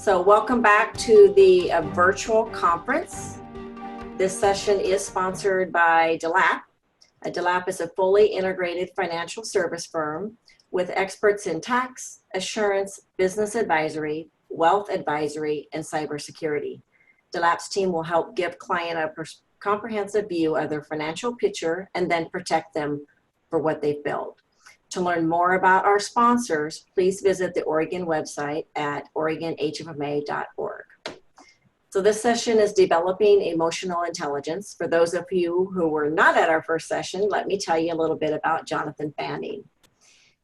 So welcome back to the virtual conference. This session is sponsored by DeLapp. DeLapp is a fully integrated financial service firm with experts in tax, assurance, business advisory, wealth advisory, and cybersecurity. DeLapp's team will help give client a comprehensive view of their financial picture and then protect them for what they've built. To learn more about our sponsors, please visit the Oregon website at oregonhfma.org. So this session is developing emotional intelligence. For those of you who were not at our first session, let me tell you a little bit about Jonathan Fanning.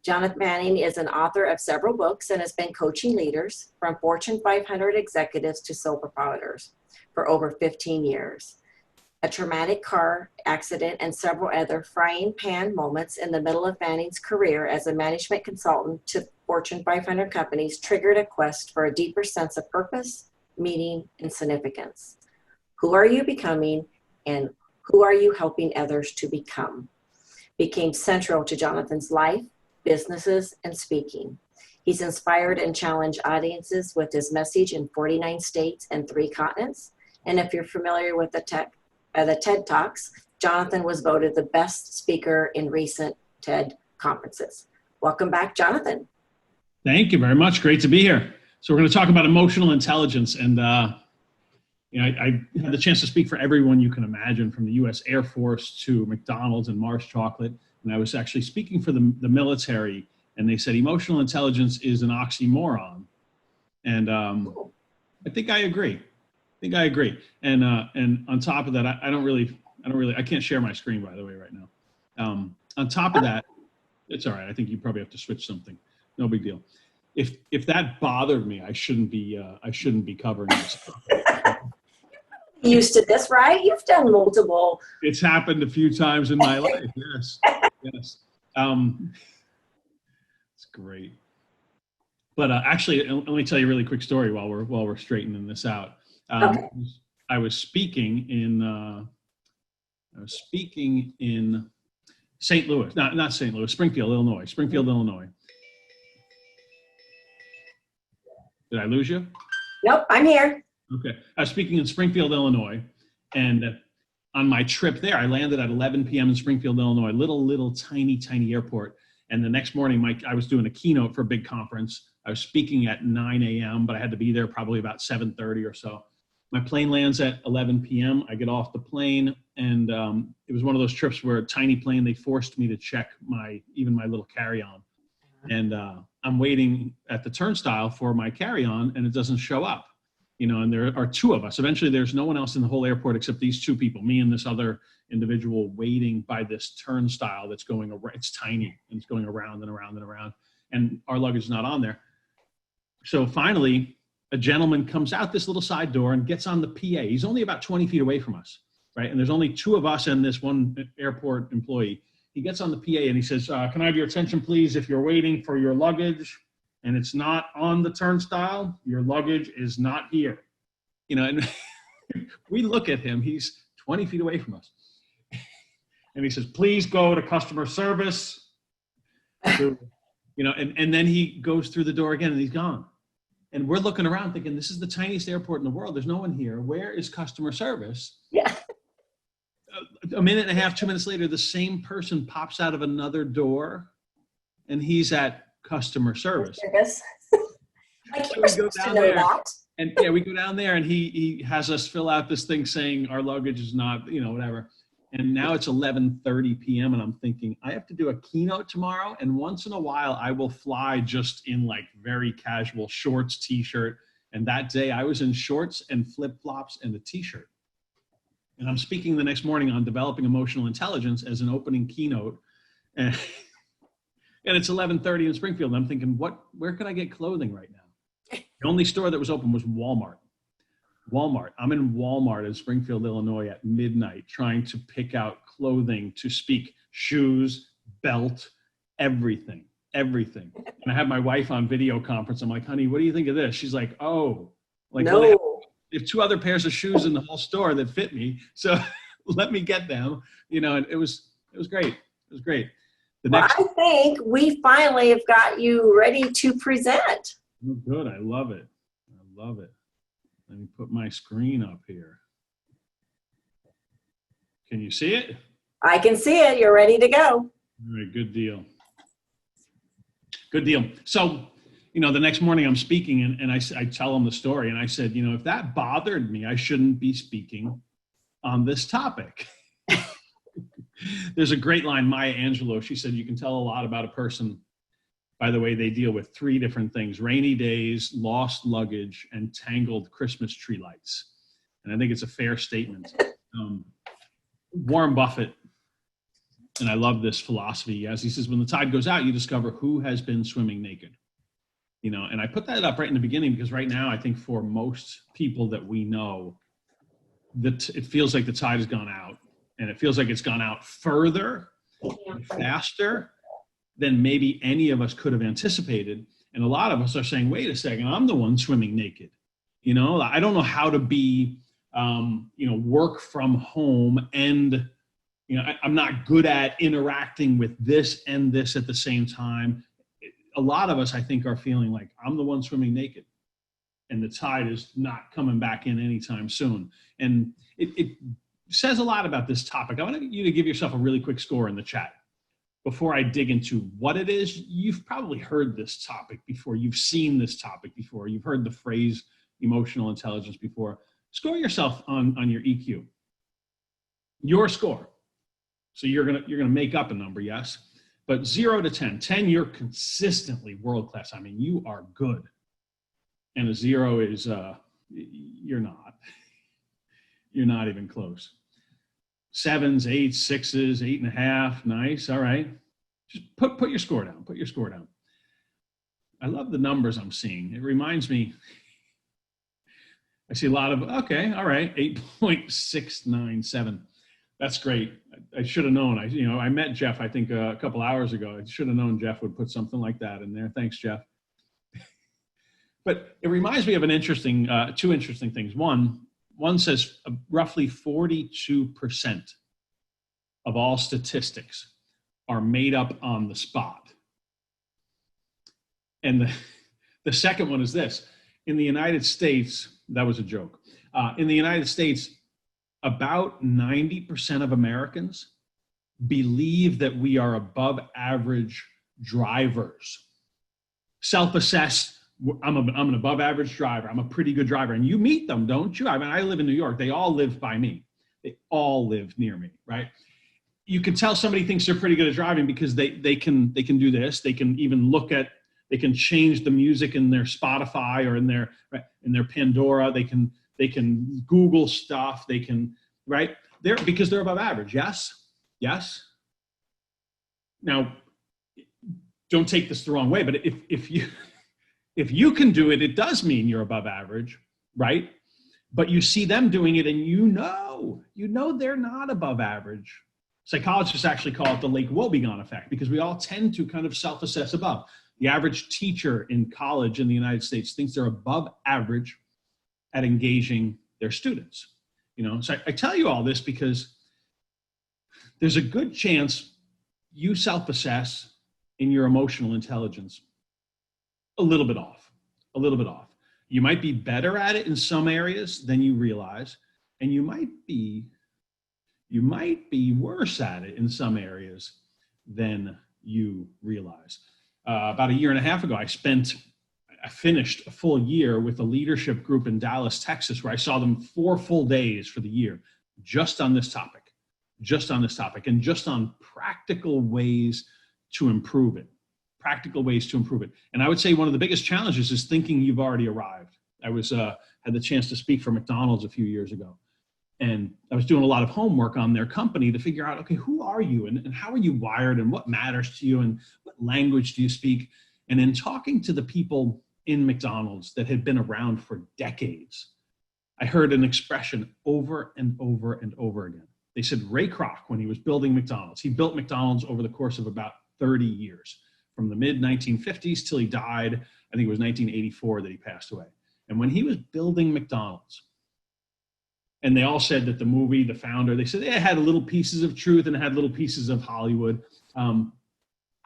Jonathan Fanning is an author of several books and has been coaching leaders from Fortune 500 executives to sole proprietors for over 15 years. A traumatic car accident and several other frying pan moments in the middle of Fanning's career as a management consultant to Fortune 500 companies triggered a quest for a deeper sense of purpose, meaning, and significance. Who are you becoming, and who are you helping others to become? Became central to Jonathan's life, businesses, and speaking. He's inspired and challenged audiences with his message in 49 states and 3 continents. And if you're familiar with the TED Talks, Jonathan was voted the best speaker in recent TED conferences. Welcome back, Jonathan. Thank you very much. Great to be here. So we're going to talk about emotional intelligence, and I had the chance to speak for everyone you can imagine, from the U.S. Air Force to McDonald's and Mars Chocolate. And I was actually speaking for the military, and they said emotional intelligence is an oxymoron, and I think I agree. And on top of that, I can't share my screen, by the way, right now. On top of that, it's all right. I think you probably have to switch something. No big deal. If that bothered me, I shouldn't be covering this. Used to this, right? You've done multiple. It's happened a few times in my life. Yes. Yes. It's great. But actually, let me tell you a really quick story while we're straightening this out. Okay. I was speaking in St. Louis, not St. Louis, Springfield, Illinois. Did I lose you? Nope, I'm here. Okay. I was speaking in Springfield, Illinois, and on my trip there, I landed at 11 p.m. in Springfield, Illinois, little tiny airport. And the next morning, I was doing a keynote for a big conference. I was speaking at 9 a.m., but I had to be there probably about 7:30 or so. My plane lands at 11 p.m. I get off the plane, and it was one of those trips where a tiny plane, they forced me to check even my little carry-on. And I'm waiting at the turnstile for my carry-on, and it doesn't show up. And there are 2 of us. Eventually, there's no one else in the whole airport except these 2 people, me and this other individual, waiting by this turnstile that's going around. It's tiny, and it's going around and around and around, and our luggage is not on there. So finally, a gentleman comes out this little side door and gets on the PA. He's only about 20 feet away from us, right? And there's only 2 of us and this one airport employee. He gets on the PA and he says, can I have your attention, please? If you're waiting for your luggage and it's not on the turnstile, your luggage is not here. And we look at him. He's 20 feet away from us. And he says, please go to customer service. And then he goes through the door again and he's gone. And we're looking around thinking, this is the tiniest airport in the world. There's no one here. Where is customer service? Yeah. A minute and a half, 2 minutes later, the same person pops out of another door and he's at customer service. Like you were supposed to know that. And yeah, we go down there and he has us fill out this thing saying our luggage is not, whatever. And now it's 11:30 p.m. and I'm thinking, I have to do a keynote tomorrow. And once in a while, I will fly just in like very casual shorts, t-shirt. And that day I was in shorts and flip-flops and a t-shirt. And I'm speaking the next morning on developing emotional intelligence as an opening keynote. And it's 11:30 in Springfield. And I'm thinking, where could I get clothing right now? The only store that was open was Walmart. I'm in Walmart in Springfield, Illinois at midnight trying to pick out clothing to speak, shoes, belt, everything. And I have my wife on video conference. I'm like, honey, what do you think of this? She's like, oh, like no. They have 2 other pairs of shoes in the whole store that fit me. So let me get them, and it was great. It was great. I think we finally have got you ready to present. Oh, good. I love it. love it. Let me put my screen up here. Can you see it? I can see it. You're ready to go. All right, good deal. Good deal. So, the next morning I'm speaking and I tell them the story and I said, if that bothered me, I shouldn't be speaking on this topic. There's a great line, Maya Angelou. She said, you can tell a lot about a person by the way they deal with three different things: rainy days, lost luggage, and tangled Christmas tree lights. And I think it's a fair statement. Warren Buffett, and I love this philosophy, as he says, when the tide goes out, you discover who has been swimming naked. And I put that up right in the beginning because right now, I think for most people that we know, that it feels like the tide has gone out, and it feels like it's gone out further and faster than maybe any of us could have anticipated. And a lot of us are saying, wait a second, I'm the one swimming naked. I don't know how to be, work from home and, I'm not good at interacting with this and this at the same time. A lot of us, I think, are feeling like I'm the one swimming naked and the tide is not coming back in anytime soon. And it says a lot about this topic. I want you to give yourself a really quick score in the chat. Before I dig into what it is, you've probably heard this topic before. You've seen this topic before. You've heard the phrase emotional intelligence before. Score yourself on your EQ. Your score. So you're gonna make up a number, yes? But 0 to 10. 10, you're consistently world class. I mean, you are good. And a 0 is you're not. You're not even close. 7s, 8s, 6s, 8.5. Nice. All right. Just put your score down. Put your score down. I love the numbers I'm seeing. It reminds me, I see a lot of, okay, all right, 8.697. That's great. I should have known. I met Jeff, I think a couple hours ago. I should have known Jeff would put something like that in there. Thanks, Jeff. But it reminds me of two interesting things. One says roughly 42% of all statistics are made up on the spot. And the second one is this. In the United States, that was a joke. In the United States, about 90% of Americans believe that we are above average drivers. Self-assessed, I'm an above average driver. I'm a pretty good driver. And you meet them, don't you? I mean, I live in New York. They all live by me. They all live near me, right? You can tell somebody thinks they're pretty good at driving because they can do this. They can even they can change the music in their Spotify or in their Pandora. They can Google stuff. They can, right? Because they're above average. Yes. Yes. Now, don't take this the wrong way, but if you can do it, it does mean you're above average, right? But you see them doing it and you know they're not above average. Psychologists actually call it the Lake Wobegon effect because we all tend to kind of self-assess above. The average teacher in college in the United States thinks they're above average at engaging their students. So I tell you all this because there's a good chance you self-assess in your emotional intelligence a little bit off. You might be better at it in some areas than you realize, and you might be worse at it in some areas than you realize. About a year and a half ago, I finished a full year with a leadership group in Dallas, Texas, where I saw them 4 full days for the year, just on this topic, and just on practical ways to improve it. And I would say one of the biggest challenges is thinking you've already arrived. I had the chance to speak for McDonald's a few years ago. And I was doing a lot of homework on their company to figure out, okay, who are you and how are you wired and what matters to you and what language do you speak? And in talking to the people in McDonald's that had been around for decades, I heard an expression over and over and over again. They said Ray Kroc, when he was building McDonald's, he built McDonald's over the course of about 30 years, from the mid-1950s till he died. I think it was 1984 that he passed away. And when he was building McDonald's, and they all said that the movie, the founder, they said it had little pieces of truth and it had little pieces of Hollywood.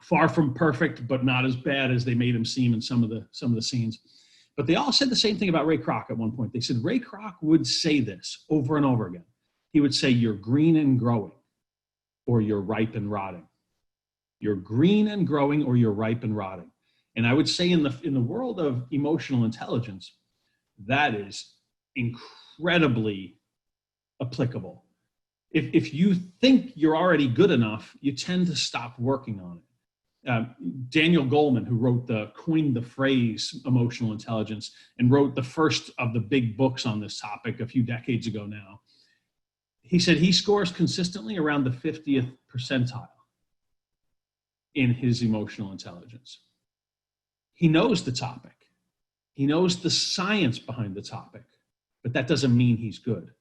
Far from perfect, but not as bad as they made him seem in some of the scenes. But they all said the same thing about Ray Kroc at one point. They said Ray Kroc would say this over and over again. He would say, you're green and growing, or you're ripe and rotting. You're green and growing, or you're ripe and rotting. And I would say in the world of emotional intelligence, that is incredibly applicable. If you think you're already good enough, you tend to stop working on it. Daniel Goleman, who coined the phrase emotional intelligence and wrote the first of the big books on this topic a few decades ago now, he said he scores consistently around the 50th percentile in his emotional intelligence. He knows the topic. He knows the science behind the topic, but that doesn't mean he's good.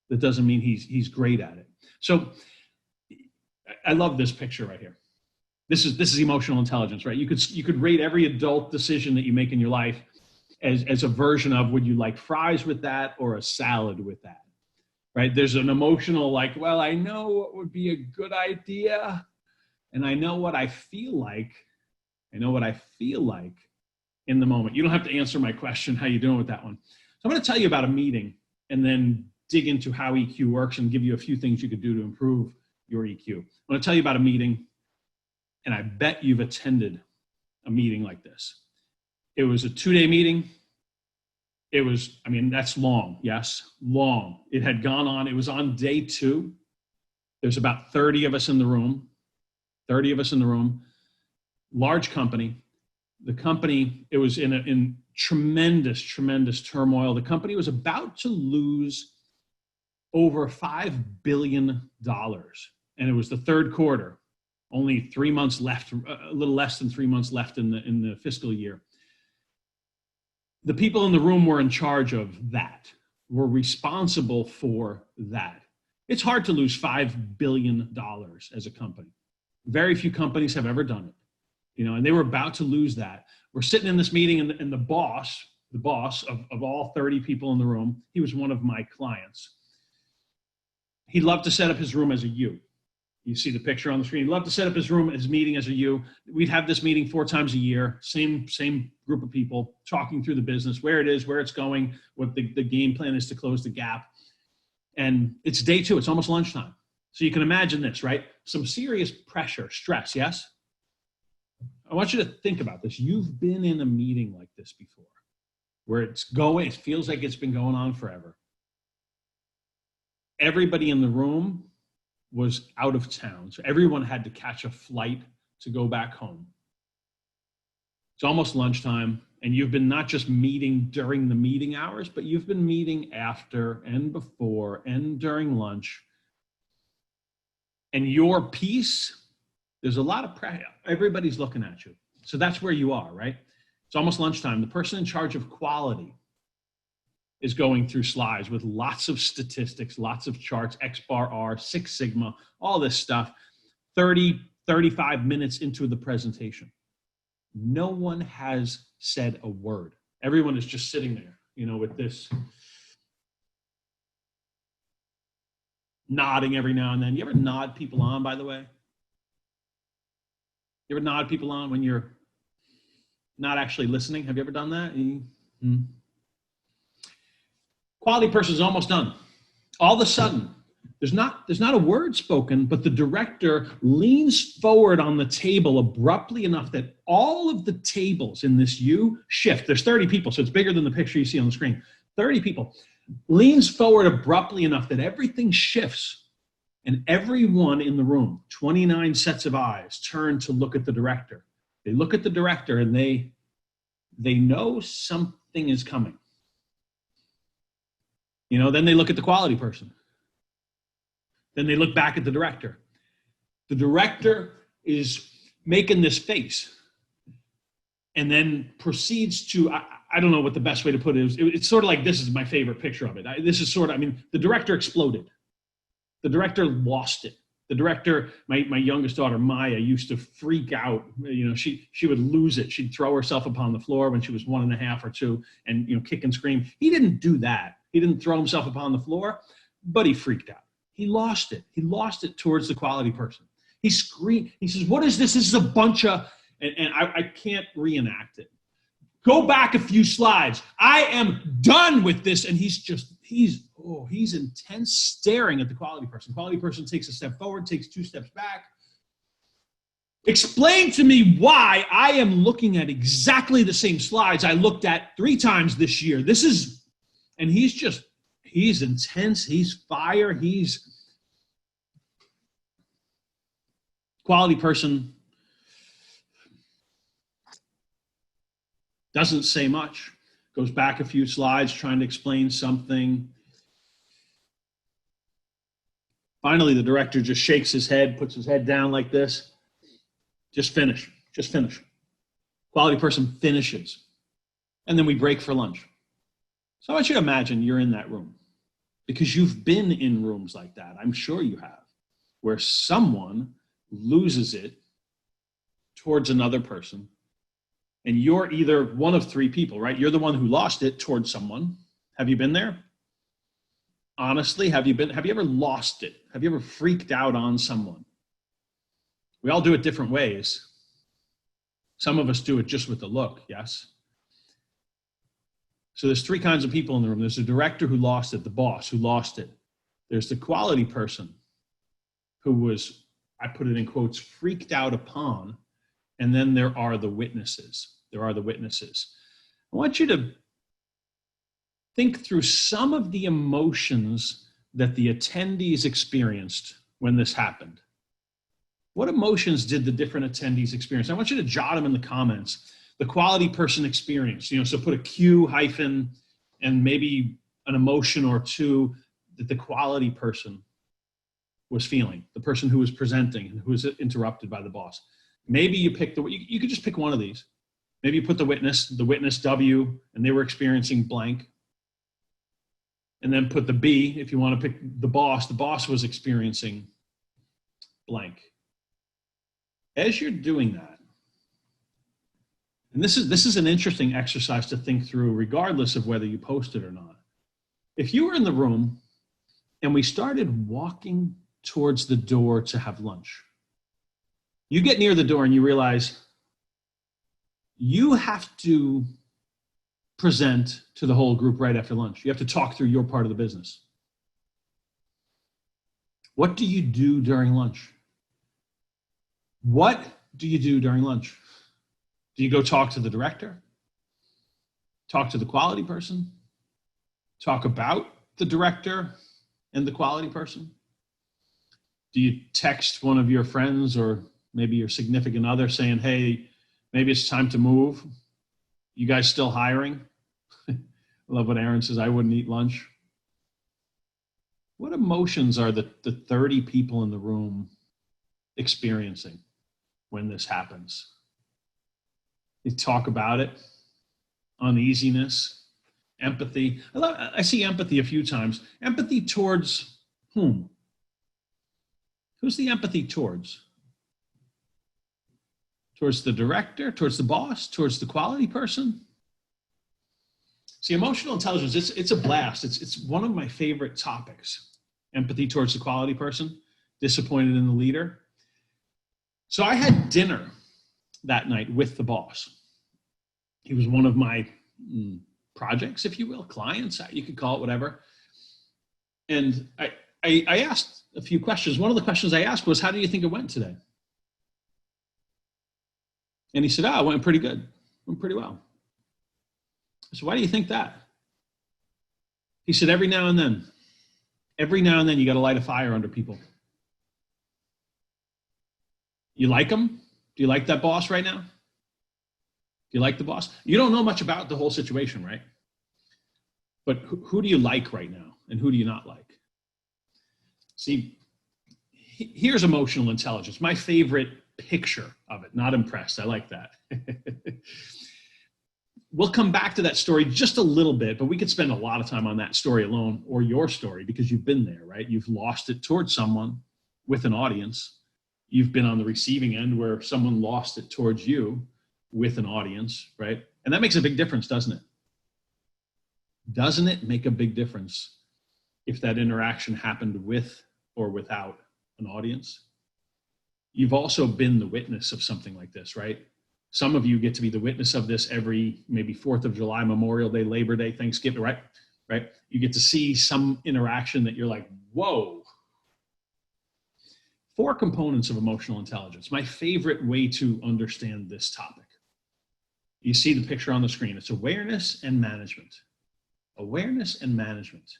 That doesn't mean he's great at it. So I love this picture right here. This is emotional intelligence, right? You could rate every adult decision that you make in your life as a version of, would you like fries with that or a salad with that, right? There's an emotional like, well, I know what would be a good idea, and I know what I feel like. I know what I feel like in the moment. You don't have to answer my question, how you doing with that one. So I'm going to tell you about a meeting and then dig into how EQ works and give you a few things you could do to improve your EQ. I'm going to tell you about a meeting, and I bet you've attended a meeting like this. It was a 2-day meeting. It was, that's long, yes, long. It had gone on, it was on day 2. There's about 30 of us in the room, large company. The company, it was in tremendous, tremendous turmoil. The company was about to lose over $5 billion. And it was the third quarter. Only 3 months left, a little less than 3 months left in the fiscal year. The people in the room were in charge of that, were responsible for that. It's hard to lose $5 billion as a company. Very few companies have ever done it, and they were about to lose that. We're sitting in this meeting, and the boss of all 30 people in the room, he was one of my clients. He loved to set up his room as a U. You see the picture on the screen. He'd love to set up his room, his meeting as a U. We'd have this meeting 4 times a year, same group of people talking through the business, where it is, where it's going, what the game plan is to close the gap. And it's day 2, it's almost lunchtime. So you can imagine this, right? Some serious pressure, stress, yes? I want you to think about this. You've been in a meeting like this before, where it feels like it's been going on forever. Everybody in the room was out of town. So everyone had to catch a flight to go back home. It's almost lunchtime, and you've been not just meeting during the meeting hours, but you've been meeting after and before and during lunch. And your piece, there's a lot of pressure. Everybody's looking at you. So that's where you are, right? It's almost lunchtime. The person in charge of quality is going through slides with lots of statistics, lots of charts, X bar R, 6 Sigma, all this stuff, 30, 35 minutes into the presentation. No one has said a word. Everyone is just sitting there, with this nodding every now and then. You ever nod people on, by the way? You ever nod people on when you're not actually listening? Have you ever done that? Mm-hmm. Quality person is almost done. All of a sudden, there's not a word spoken, but the director leans forward on the table abruptly enough that all of the tables in this U shift. There's 30 people, so it's bigger than the picture you see on the screen. 30 people. Leans forward abruptly enough that everything shifts, and everyone in the room, 29 sets of eyes, turn to look at the director. They look at the director, and they know something is coming. Then they look at the quality person. Then they look back at the director. The director is making this face and then proceeds to, I don't know what the best way to put it is. It's sort of like, this is my favorite picture of it. The director exploded. The director lost it. The director, my youngest daughter, Maya, used to freak out. She would lose it. She'd throw herself upon the floor when she was 1.5 or 2 and, kick and scream. He didn't do that. He didn't throw himself upon the floor, but he freaked out. He lost it. He lost it towards the quality person. He screamed. He says, "What is this? This is a bunch of," and I can't reenact it. Go back a few slides. I am done with this. And he's intense, staring at the quality person. Quality person takes a step forward, takes 2 steps back. Explain to me why I am looking at exactly the same slides I looked at 3 times this year. And he's intense, he's fire, he's quality person. Doesn't say much, goes back a few slides trying to explain something. Finally, the director just shakes his head, puts his head down like this. Just finish. Quality person finishes. And then we break for lunch. So I want you to imagine you're in that room, because you've been in rooms like that. I'm sure you have, where someone loses it towards another person. And you're either one of 3 people, right? You're the one who lost it towards someone. Have you been there? Honestly, have you ever lost it? Have you ever freaked out on someone? We all do it different ways. Some of us do it just with the look, yes? So there's 3 kinds of people in the room. There's the director who lost it, the boss who lost it. There's the quality person who was, I put it in quotes, freaked out upon. And then there are the witnesses. I want you to think through some of the emotions that the attendees experienced when this happened. What emotions did the different attendees experience? I want you to jot them in the comments. The quality person experience, so put a Q hyphen and maybe an emotion or 2 that the quality person was feeling, the person who was presenting and who was interrupted by the boss. Maybe you pick you could just pick one of these. Maybe you put the witness W, and they were experiencing blank. And then put the B, if you want to pick the boss was experiencing blank. As you're doing that, and this is an interesting exercise to think through, regardless of whether you post it or not. If you were in the room and we started walking towards the door to have lunch, you get near the door and you realize you have to present to the whole group right after lunch. You have to talk through your part of the business. What do you do during lunch? What do you do during lunch? Do you go talk to the director? Talk to the quality person? Talk about the director and the quality person? Do you text one of your friends or maybe your significant other saying, hey, maybe it's time to move? You guys still hiring? I love what Aaron says, I wouldn't eat lunch. What emotions are the 30 people in the room experiencing when this happens? You talk about it, uneasiness, empathy. I see empathy a few times. Empathy towards whom? Who's the empathy towards? Towards the director, towards the boss, towards the quality person? See, emotional intelligence, it's a blast. It's one of my favorite topics. Empathy towards the quality person, disappointed in the leader. So I had dinner that night with the boss. He was one of my projects, if you will, clients, you could call it whatever. And I asked a few questions. One of the questions I asked was, how do you think it went today? And he said, it went pretty good. It went pretty well. I said, why do you think that? He said, every now and then you got to light a fire under people. You like them? Do you like that boss right now? Do you like the boss? You don't know much about the whole situation, right? But who do you like right now? And who do you not like? See, here's emotional intelligence. My favorite picture of it, not impressed. I like that. We'll come back to that story just a little bit, but we could spend a lot of time on that story alone, or your story, because you've been there, right? You've lost it towards someone with an audience. You've been on the receiving end where someone lost it towards you with an audience, right? And that makes a big difference, doesn't it? Doesn't it make a big difference if that interaction happened with or without an audience? You've also been the witness of something like this, right? Some of you get to be the witness of this every maybe 4th of July, Memorial Day, Labor Day, Thanksgiving, right? Right? You get to see some interaction that you're like, whoa. 4 components of emotional intelligence. My favorite way to understand this topic. You see the picture on the screen. It's awareness and management. Awareness and management.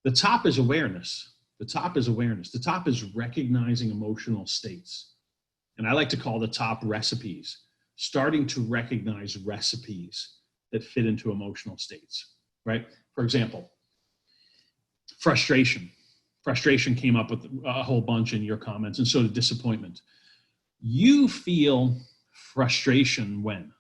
The top is awareness. The top is awareness. The top is recognizing emotional states. And I like to call the top recipes. Starting to recognize recipes that fit into emotional states, right? For example, frustration. Frustration came up with a whole bunch in your comments, and so did disappointment. You feel frustration when?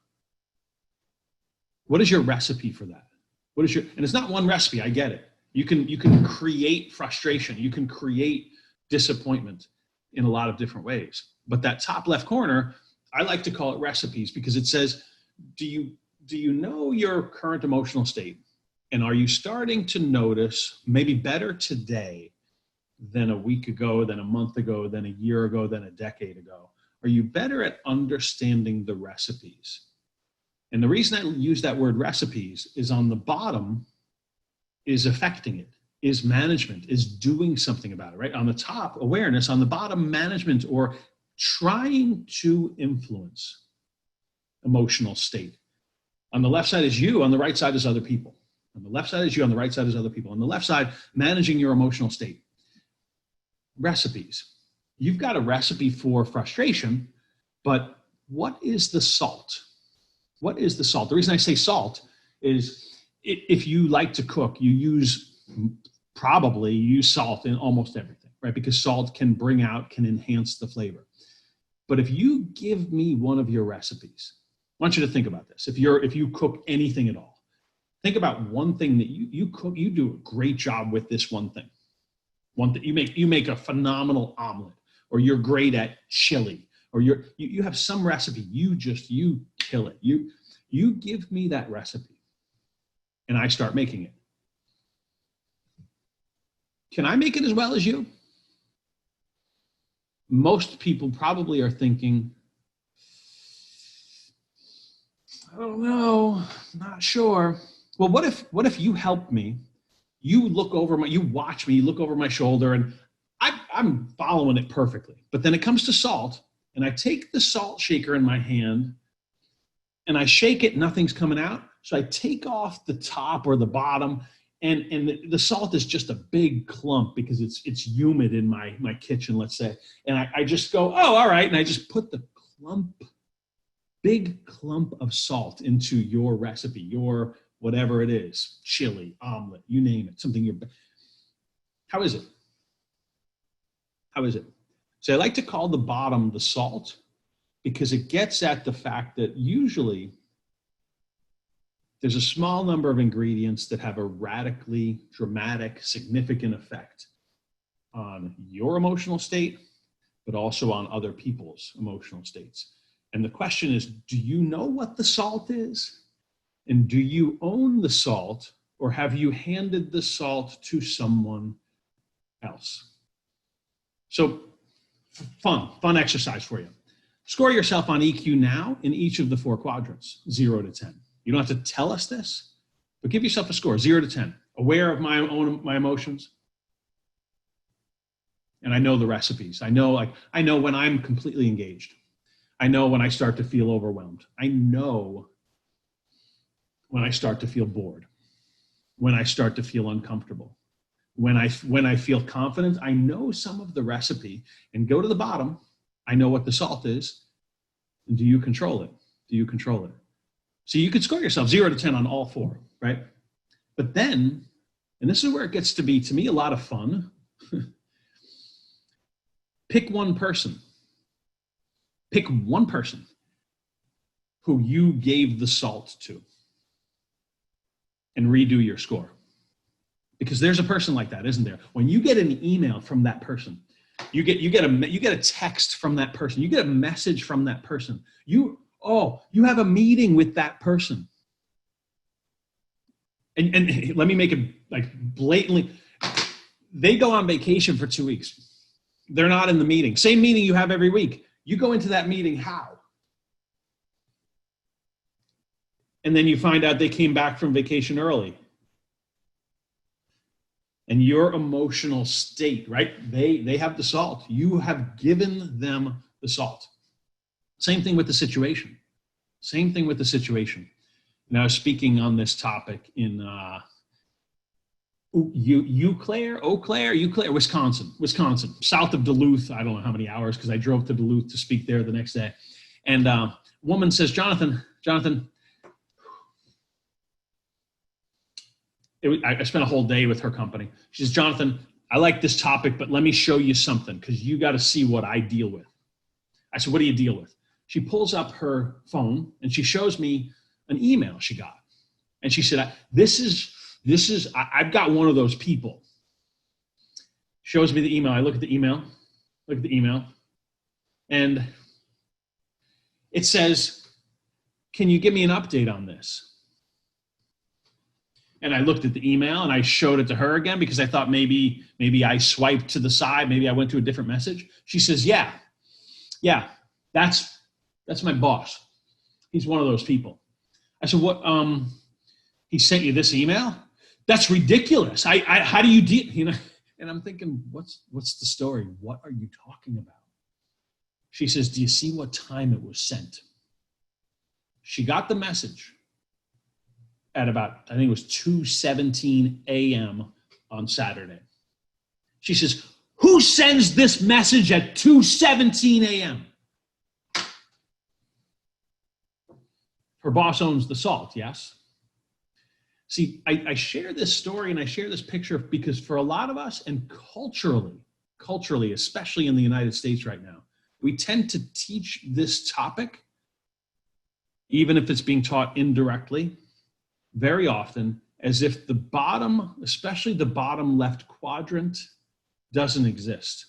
What is your recipe for that? What is your, and it's not one recipe, I get it. You can create frustration. You can create disappointment in a lot of different ways. But that top left corner, I like to call it recipes because it says, do you know your current emotional state? And are you starting to notice maybe better today than a week ago, than a month ago, than a year ago, than a decade ago? Are you better at understanding the recipes? And the reason I use that word recipes is on the bottom is affecting it, is management, is doing something about it, right? On the top, awareness, on the bottom, management, or trying to influence emotional state. On the left side is you, on the right side is other people. On the left side is you, on the right side is other people. On the left side, managing your emotional state. Recipes. You've got a recipe for frustration, but what is the salt? What is the salt? The reason I say salt is if you like to cook, you probably use salt in almost everything, right? Because salt can bring out, can enhance the flavor. But if you give me one of your recipes, I want you to think about this. If you cook anything at all, think about one thing that you cook, you do a great job with this one thing. One that you make a phenomenal omelet, or you're great at chili, or you have some recipe, you kill it. You give me that recipe and I start making it. Can I make it as well as you? Most people probably are thinking, I don't know, not sure. Well, what if you help me? You watch me, you look over my shoulder, and I'm following it perfectly. But then it comes to salt, and I take the salt shaker in my hand, and I shake it, nothing's coming out. So I take off the top or the bottom, and the salt is just a big clump because it's humid in my kitchen, let's say. And I just go, oh, all right. And I just put the big clump of salt into your recipe, your whatever it is, chili, omelet, you name it, something how is it? How is it? So I like to call the bottom the salt because it gets at the fact that usually there's a small number of ingredients that have a radically dramatic, significant effect on your emotional state, but also on other people's emotional states. And the question is, do you know what the salt is? And do you own the salt, or have you handed the salt to someone else? So fun exercise for you. Score yourself on EQ now in each of the 4 quadrants, 0 to 10. You don't have to tell us this, but give yourself a score, 0 to 10. Aware of my emotions. And I know the recipes. I know when I'm completely engaged. I know when I start to feel overwhelmed. I know when I start to feel bored, when I start to feel uncomfortable, when I feel confident. I know some of the recipe, and go to the bottom. I know what the salt is. And do you control it? Do you control it? So you could score yourself 0 to 10 on all 4, right? But then, and this is where it gets to be, to me, a lot of fun. Pick one person. Pick one person who you gave the salt to and redo your score. Because there's a person like that, isn't there? When you get an email from that person, you get a text from that person, you get a message from that person, you have a meeting with that person. And let me make it like blatantly, they go on vacation for 2 weeks. They're not in the meeting. Same meeting you have every week. You go into that meeting how? And then you find out they came back from vacation early. And your emotional state, right? They have the salt. You have given them the salt. Same thing with the situation. Same thing with the situation. And I was speaking on this topic in Eau Claire, Wisconsin, south of Duluth. I don't know how many hours because I drove to Duluth to speak there the next day. And a woman says, Jonathan, I spent a whole day with her company. She says, Jonathan, I like this topic, but let me show you something because you got to see what I deal with. I said, what do you deal with? She pulls up her phone and she shows me an email she got. And she said, I've got one of those people. Shows me the email. I look at the email, and it says, can you give me an update on this? And I looked at the email and I showed it to her again because I thought maybe I swiped to the side, maybe I went to a different message. She says, yeah, that's my boss. He's one of those people. I said, what, he sent you this email? That's ridiculous. How do you deal, you know? And I'm thinking, what's the story? What are you talking about? She says, do you see what time it was sent? She got the message at about, I think it was 2:17 a.m. on Saturday. She says, who sends this message at 2:17 a.m.? Her boss owns the salt, yes? See, I share this story and I share this picture because for a lot of us, and culturally, especially in the United States right now, we tend to teach this topic, even if it's being taught indirectly, very often as if the bottom, especially the bottom left quadrant, doesn't exist.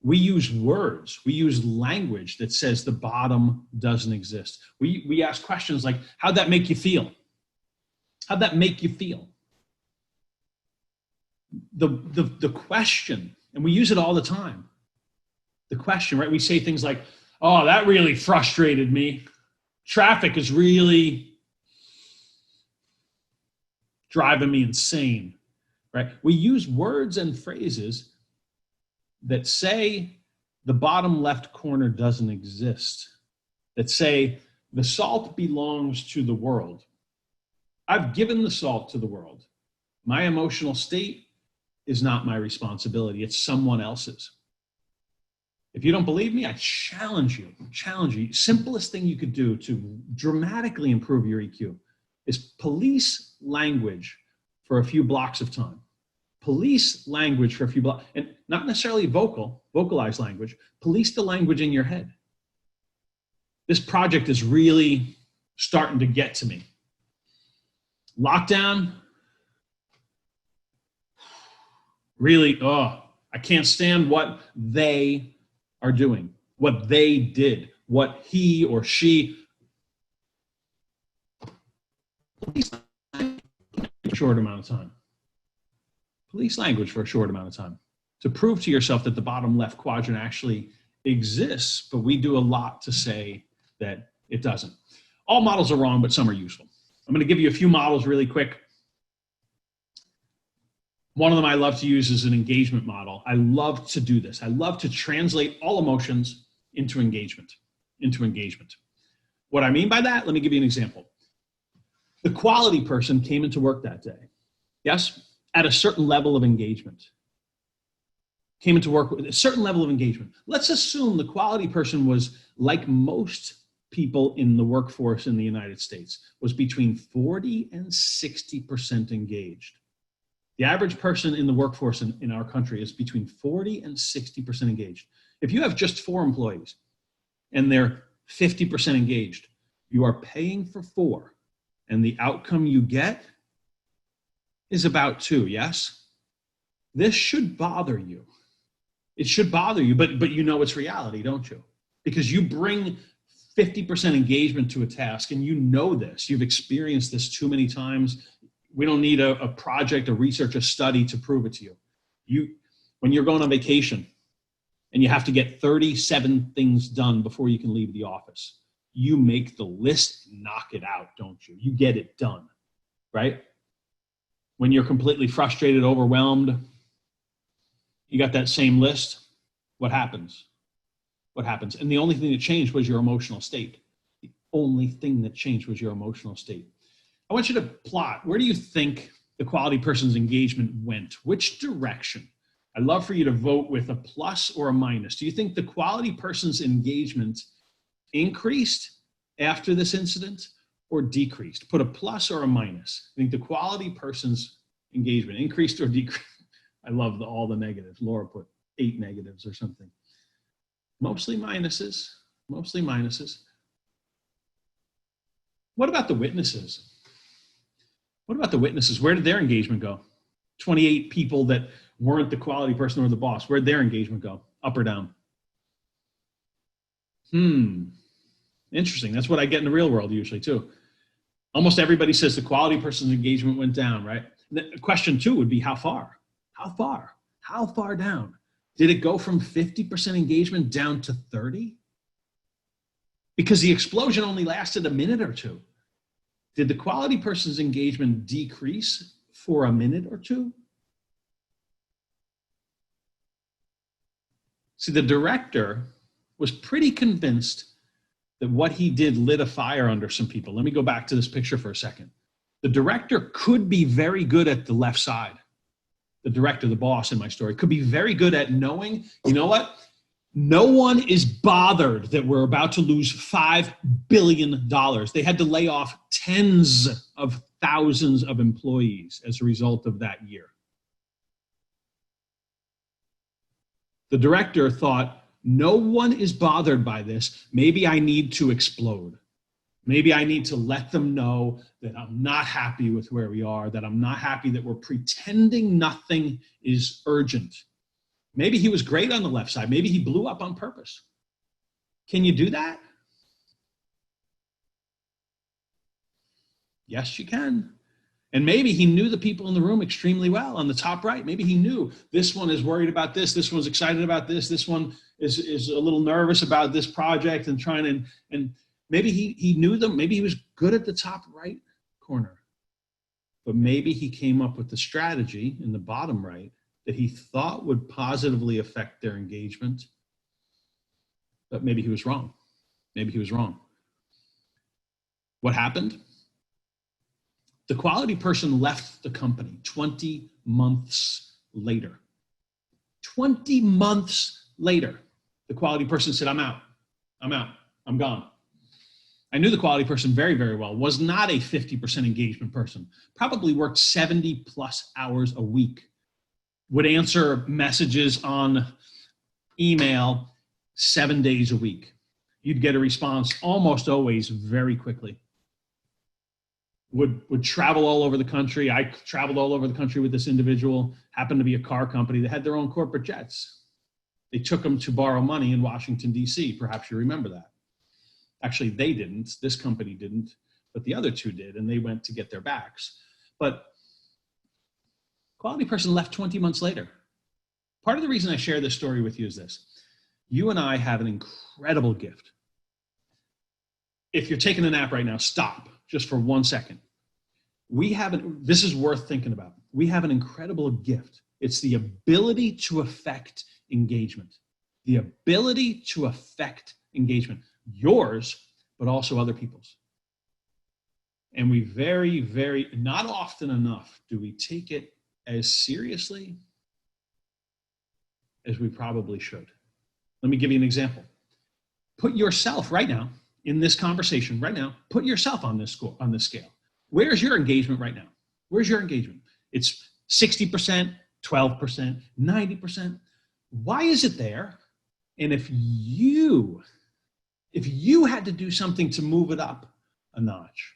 We use words, we use language that says the bottom doesn't exist. We ask questions like, how'd that make you feel? How'd that make you feel? The question, and we use it all the time. The question, right? We say things like, oh, that really frustrated me. Traffic is really driving me insane, right? We use words and phrases that say the bottom left corner doesn't exist, that say the salt belongs to the world. I've given the salt to the world. My emotional state is not my responsibility. It's someone else's. If you don't believe me, I challenge you. Simplest thing you could do to dramatically improve your EQ is police language for a few blocks of time. Police language for a few blocks, and not necessarily vocalized language. Police the language in your head. This project is really starting to get to me. Lockdown, really, I can't stand what they are doing, what they did, what he or she. Police language for a short amount of time. Police language for a short amount of time to prove to yourself that the bottom left quadrant actually exists, but we do a lot to say that it doesn't. All models are wrong, but some are useful. I'm going to give you a few models really quick. One of them I love to use is an engagement model. I love to do this. I love to translate all emotions into engagement. What I mean by that, let me give you an example. The quality person came into work that day, yes, at a certain level of engagement. Came into work with a certain level of engagement. Let's assume the quality person was like most people in the workforce in the United States, was between 40 and 60% engaged. The average person in the workforce in our country is between 40 and 60% engaged. If you have just 4 employees and they're 50% engaged, you are paying for 4, and the outcome you get is about 2, yes? This should bother you. It should bother you, but you know it's reality, don't you? Because you bring 50% engagement to a task, and you know this. You've experienced this too many times. We don't need a project, a research, a study to prove it to you. When you're going on vacation and you have to get 37 things done before you can leave the office, you make the list and knock it out, don't you? You get it done, right? When you're completely frustrated, overwhelmed, you got that same list, what happens? What happens? And the only thing that changed was your emotional state. The only thing that changed was your emotional state. I want you to plot, where do you think the quality person's engagement went? Which direction? I'd love for you to vote with a plus or a minus. Do you think the quality person's engagement increased after this incident or decreased? Put a plus or a minus. I think the quality person's engagement increased or decreased. I love all the negatives. Laura put 8 negatives or something. Mostly minuses, mostly minuses. What about the witnesses? What about the witnesses? Where did their engagement go? 28 people that weren't the quality person or the boss. Where'd their engagement go? Up or down? Interesting. That's what I get in the real world usually too. Almost everybody says the quality person's engagement went down, right? Question 2 would be how far? How far? How far down? Did it go from 50% engagement down to 30? Because the explosion only lasted a minute or 2. Did the quality person's engagement decrease for a minute or 2? See, the director was pretty convinced that what he did lit a fire under some people. Let me go back to this picture for a second. The director could be very good at the left side. The director, the boss in my story, could be very good at knowing, you know what? No one is bothered that we're about to lose $5 billion. They had to lay off tens of thousands of employees as a result of that year. The director thought, no one is bothered by this. Maybe I need to explode. Maybe I need to let them know that I'm not happy with where we are, that I'm not happy that we're pretending nothing is urgent. Maybe he was great on the left side. Maybe he blew up on purpose. Can you do that? Yes, you can. And maybe he knew the people in the room extremely well on the top right. Maybe he knew this one is worried about this one's excited about this one is a little nervous about this project and trying to, and maybe he knew them. Maybe he was good at the top right corner. But maybe he came up with the strategy in the bottom right that he thought would positively affect their engagement. But maybe he was wrong. Maybe he was wrong. What happened? The quality person left the company 20 months later. 20 months later, the quality person said, I'm out, I'm gone. I knew the quality person very, very well, was not a 50% engagement person, probably worked 70 plus hours a week, would answer messages on email 7 days a week. You'd get a response almost always very quickly. Would travel all over the country. I traveled all over the country with this individual, happened to be a car company that had their own corporate jets. They took them to borrow money in Washington, D.C. Perhaps you remember that. Actually, they didn't. This company didn't, but the other two did, and they went to get their backs. But quality person left 20 months later. Part of the reason I share this story with you is this. You and I have an incredible gift. If you're taking a nap right now, stop just for 1 second. This is worth thinking about. We have an incredible gift. It's the ability to affect engagement. The ability to affect engagement. Yours, but also other people's. And we very, very, not often enough do we take it as seriously as we probably should. Let me give you an example. Put yourself right now in this conversation right now, put yourself on this scale. Where's your engagement right now? Where's your engagement? It's 60%, 12%, 90%. Why is it there? And if you had to do something to move it up a notch,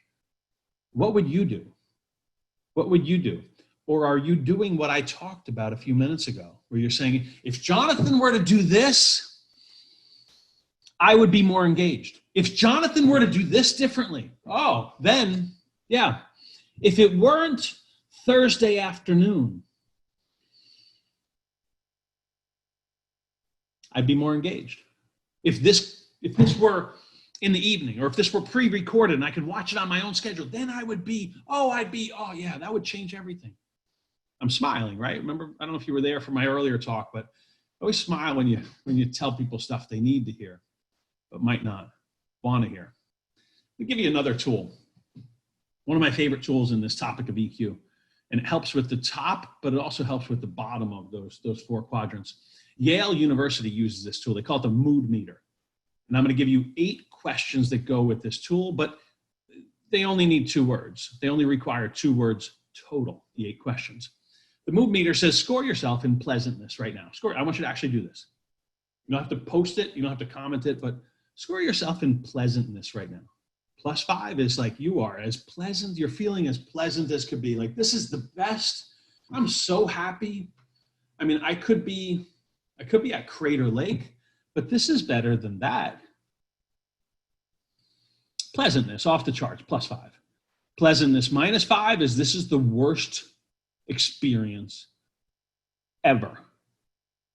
what would you do? What would you do? Or are you doing what I talked about a few minutes ago, where you're saying, if Jonathan were to do this, I would be more engaged. If Jonathan were to do this differently, then, yeah. If it weren't Thursday afternoon, I'd be more engaged. If this were in the evening, or if this were pre-recorded and I could watch it on my own schedule, then I would be, oh yeah, that would change everything. I'm smiling, right? Remember, I don't know if you were there for my earlier talk, but I always smile when you tell people stuff they need to hear, but might not want to hear. Let me give you another tool. One of my favorite tools in this topic of EQ, and it helps with the top, but it also helps with the bottom of those four quadrants. Yale University uses this tool. They call it the mood meter. And I'm going to give you 8 questions that go with this tool, but they only need 2 words. They only require 2 words total, the 8 questions. The mood meter says, score yourself in pleasantness right now. I want you to actually do this. You don't have to post it. You don't have to comment it, but score yourself in pleasantness right now. +5 is like you are as pleasant. You're feeling as pleasant as could be. Like, this is the best. I'm so happy. I mean, I could be at Crater Lake, but this is better than that. Pleasantness, off the charts, +5. Pleasantness, -5 is this is the worst experience ever.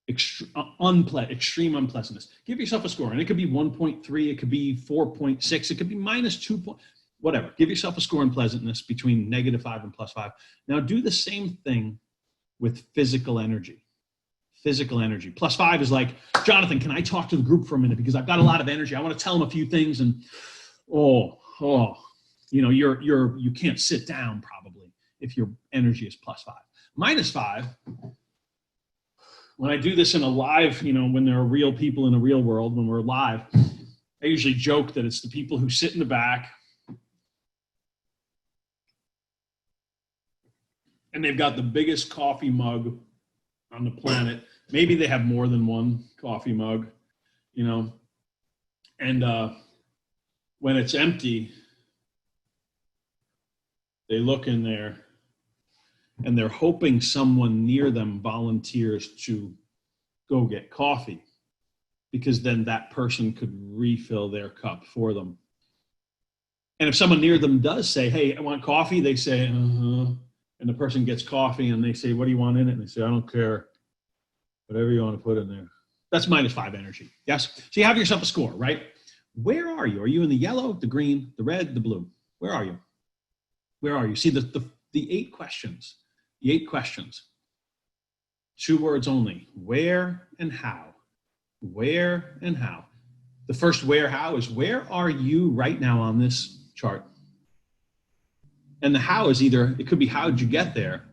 Extreme unpleasantness. Give yourself a score, and it could be 1.3, it could be 4.6, it could be -2, whatever. Give yourself a score in pleasantness between -5 and +5. Now do the same thing with physical energy. Physical energy. +5 is like, Jonathan, can I talk to the group for a minute because I've got a lot of energy. I want to tell them a few things, and you can't sit down probably if your energy is +5. -5. When I do this in a live, when there are real people in a real world, when we're live, I usually joke that it's the people who sit in the back and they've got the biggest coffee mug on the planet. Maybe they have more than one coffee mug, and when it's empty, they look in there and they're hoping someone near them volunteers to go get coffee, because then that person could refill their cup for them. And if someone near them does say, hey, I want coffee, they say, and the person gets coffee and they say, what do you want in it? And they say, I don't care, whatever you want to put in there. That's -5 energy, yes? So you have yourself a score, right? Where are you? Are you in the yellow, the green, the red, the blue? Where are you? Where are you? See the 8 questions. The 8 questions. 2 words only. Where and how. Where and how. The first where, how is where are you right now on this chart? And the how is either, it could be how'd you get there,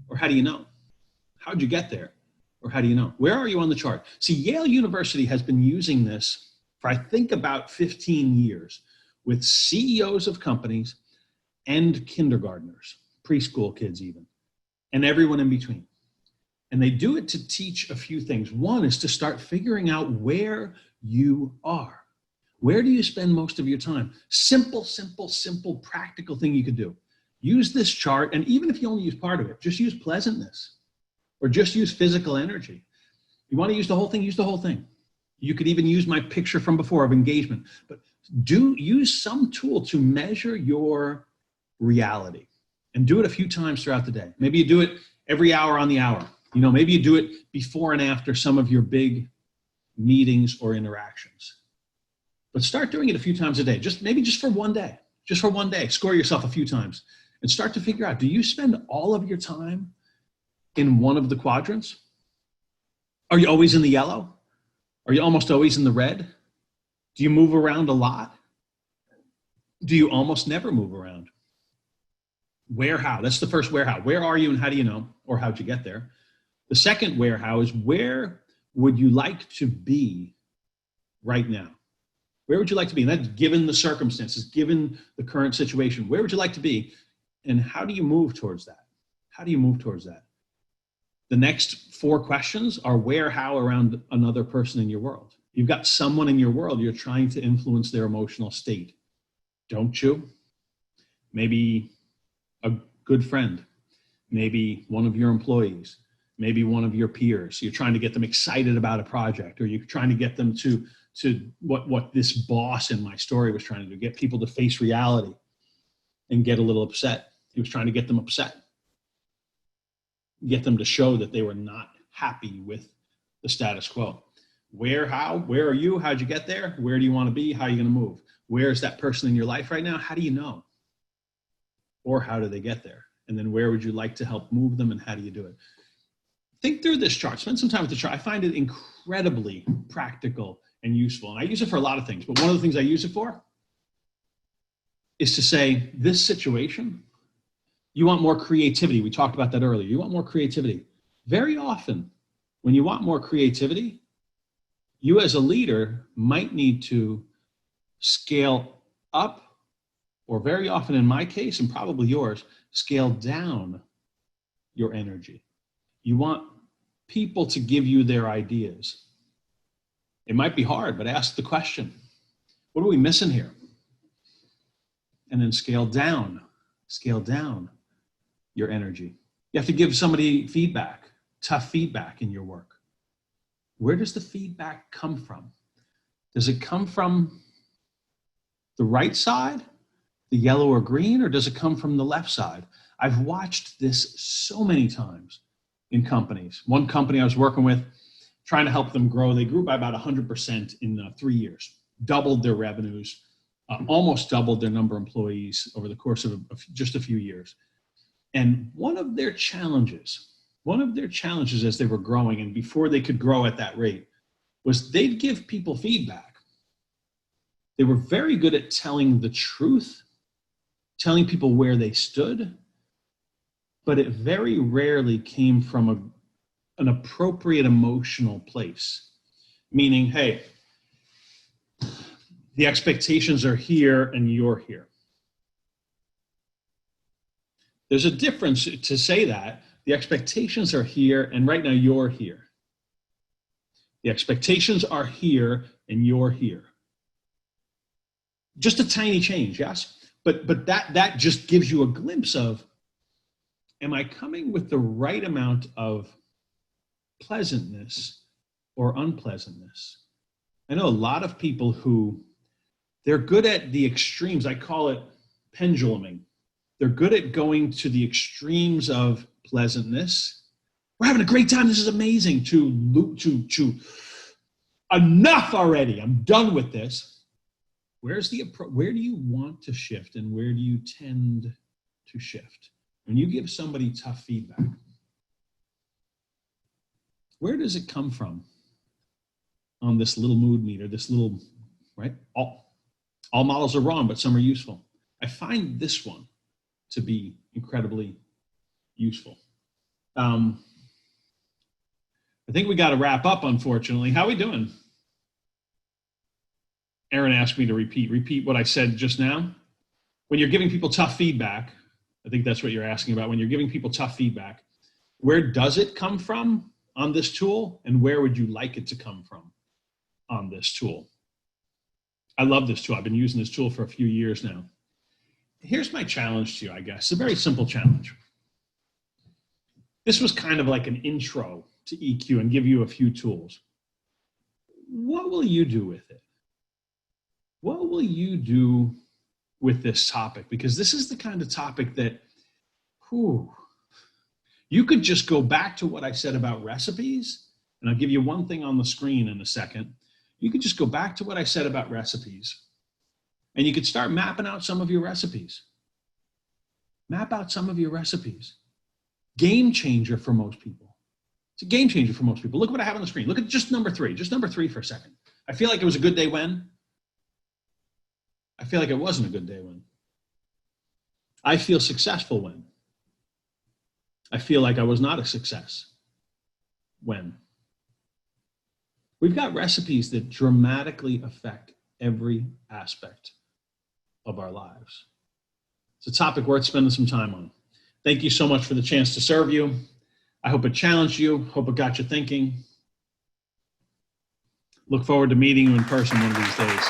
or how do you know? How'd you get there, or how do you know? Where are you on the chart? See, Yale University has been using this for I think about 15 years with CEOs of companies and kindergartners, preschool kids even, and everyone in between. And they do it to teach a few things. One is to start figuring out where you are. Where do you spend most of your time? Simple, practical thing you could do. Use this chart, and even if you only use part of it, just use pleasantness or just use physical energy. You want to use the whole thing, use the whole thing. You could even use my picture from before of engagement, but use some tool to measure your reality, and do it a few times throughout the day. Maybe you do it every hour on the hour. Maybe you do it before and after some of your big meetings or interactions. But start doing it a few times a day, just for one day. Just for one day, score yourself a few times and start to figure out, do you spend all of your time in one of the quadrants? Are you always in the yellow? Are you almost always in the red? Do you move around a lot? Do you almost never move around? Where, how? That's the first where, how. Where are you and how do you know? Or how'd you get there? The second where, how is where would you like to be right now? Where would you like to be? And that's given the circumstances, given the current situation. Where would you like to be? And how do you move towards that? How do you move towards that? The next 4 questions are where, how around another person in your world. You've got someone in your world you're trying to influence their emotional state, don't you? Maybe a good friend, maybe one of your employees, maybe one of your peers. You're trying to get them excited about a project, or you're trying to get them to what this boss in my story was trying to do, get people to face reality and get a little upset. He was trying to get them upset, get them to show that they were not happy with the status quo. where are you? How'd you get there? Where do you want to be? How are you going to move? Where's that person in your life right now? How do you know? Or how do they get there? And then where would you like to help move them, and how do you do it? Think through this chart. Spend some time with the chart. I find it incredibly practical and useful. And I use it for a lot of things, but one of the things I use it for is to say, this situation, you want more creativity. We talked about that earlier. You want more creativity. Very often, when you want more creativity, you as a leader might need to scale up, or very often in my case, and probably yours, scale down your energy. You want people to give you their ideas. It might be hard, but ask the question, what are we missing here? And then scale down your energy. You have to give somebody feedback, tough feedback in your work. Where does the feedback come from? Does it come from the right side, the yellow or green, or does it come from the left side? I've watched this so many times in companies. One company I was working with, trying to help them grow, they grew by about 100% in 3 years, doubled their revenues, almost doubled their number of employees over the course of just a few years. And one of their challenges as they were growing and before they could grow at that rate was they'd give people feedback. They were very good at telling the truth, telling people where they stood, but it very rarely came from an appropriate emotional place. Meaning, hey, the expectations are here and you're here. There's a difference to say that. The expectations are here and right now you're here. The expectations are here and you're here. Just a tiny change, yes? But that just gives you a glimpse of, am I coming with the right amount of pleasantness or unpleasantness? I know a lot of people who, they're good at the extremes. I call it penduluming. They're good at going to the extremes of pleasantness. We're having a great time. This is amazing. To enough already. I'm done with this. Where do you want to shift and where do you tend to shift? When you give somebody tough feedback, where does it come from on this little mood meter, this little, right? All models are wrong, but some are useful. I find this one to be incredibly useful. I think we got to wrap up, unfortunately. How are we doing? Aaron asked me to repeat what I said just now. When you're giving people tough feedback, I think that's what you're asking about. When you're giving people tough feedback, where does it come from on this tool, and where would you like it to come from on this tool? I love this tool. I've been using this tool for a few years now. Here's my challenge to you, I guess. It's a very simple challenge. This was kind of like an intro to EQ and give you a few tools. What will you do with it? What will you do with this topic? Because this is the kind of topic that, you could just go back to what I said about recipes, and I'll give you one thing on the screen in a second. You could just go back to what I said about recipes, and you could start mapping out some of your recipes. Map out some of your recipes. Game changer for most people. It's a game changer for most people. Look what I have on the screen. Look at just number 3 for a second. I feel like it was a good day when. I feel like it wasn't a good day when. I feel successful when. I feel like I was not a success when. We've got recipes that dramatically affect every aspect of our lives. It's a topic worth spending some time on. Thank you so much for the chance to serve you. I hope it challenged you. Hope it got you thinking. Look forward to meeting you in person one of these days.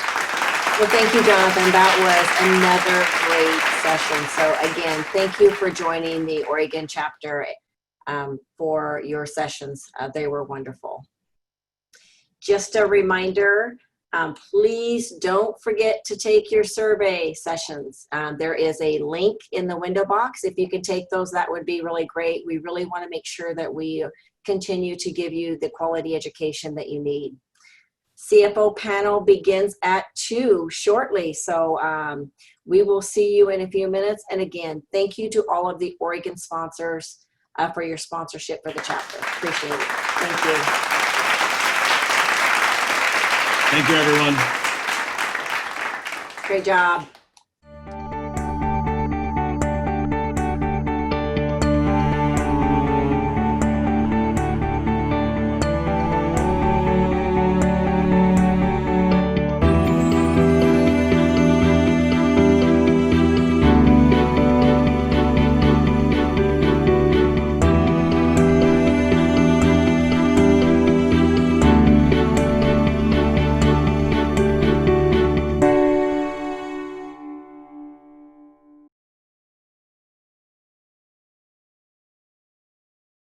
Well, thank you, Jonathan. That was another great session. So again, thank you for joining the Oregon chapter for your sessions. They were wonderful. Just a reminder, please don't forget to take your survey sessions. There is a link in the window box. If you can take those, that would be really great. We really want to make sure that we continue to give you the quality education that you need. CFO panel begins at 2 shortly. So we will see you in a few minutes. And again, thank you to all of the Oregon sponsors for your sponsorship for the chapter. Appreciate it. Thank you. Thank you, everyone. Great job.